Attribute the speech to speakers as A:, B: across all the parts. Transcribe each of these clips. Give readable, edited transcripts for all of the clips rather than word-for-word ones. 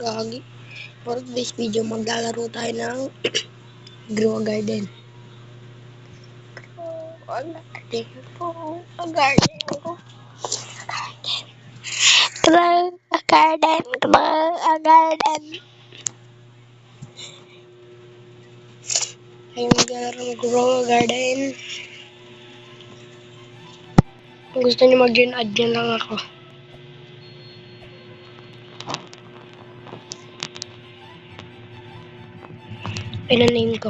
A: Gagi. For this video, maglalaro tayo ng Grow a Garden. Grow a Garden. Grow a Garden. Grow a Garden. Ayun, maglalaro ng Grow a Garden. Kung gusto niyo mag-join, add nyo lang ako. Pinaname ko.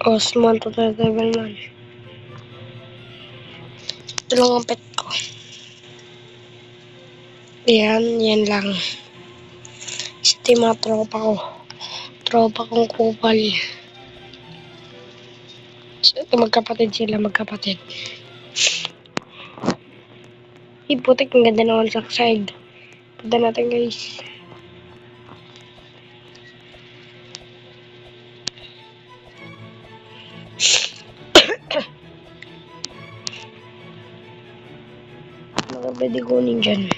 A: Osman 271. Ito lang ang pet ko. Yan lang. Ito yung mga tropa ko. Tropa kong kupal. Ito magkapatid sila, magkapatid. Putik, ang ganda naman sa side. Punta natin, guys. Ano pwede kunin dyan?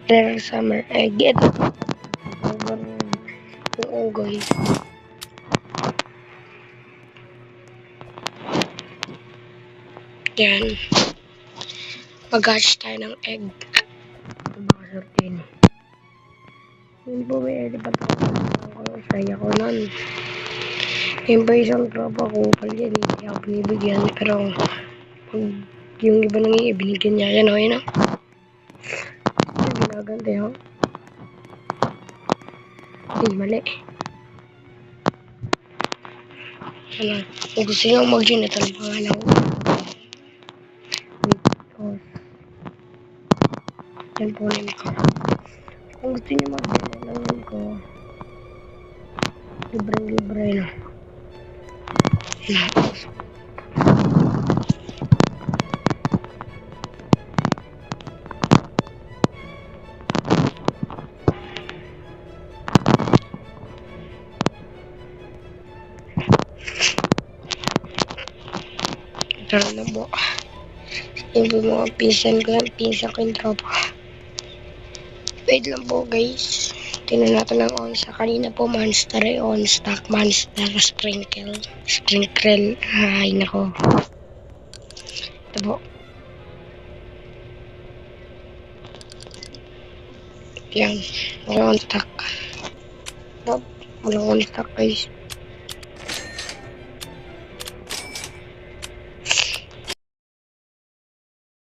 A: Rare summer egg. Ito. Yung unggoy. Yan. Mag-hatch tayo ng egg. Ito baka sortin. Yun po, may egg pa tayo. Saya ko nun. Yung pa isang tropa ko pala yan. Hindi ako binibigyan. Pero pag yung iba nang ibinigyan niya. Yan o, yun o. Ito ginaganda yun. Hindi, mali. Ano, kung gusto nyo mag-join, ito lang pangalan ko. Yan po name ko. Kung gusto nyo mag-join, lang name ko. Libre na. Tara na po. Yung mga pinsan ko yan. Pinsan ko yung tropa. Wait lang po, guys. Tingnan natin ang onsa. Kanina po, monster on stock. Monster, sprinkle. Ay, nako. Ito po. Yan. Wala on stock. Wala on stock, guys.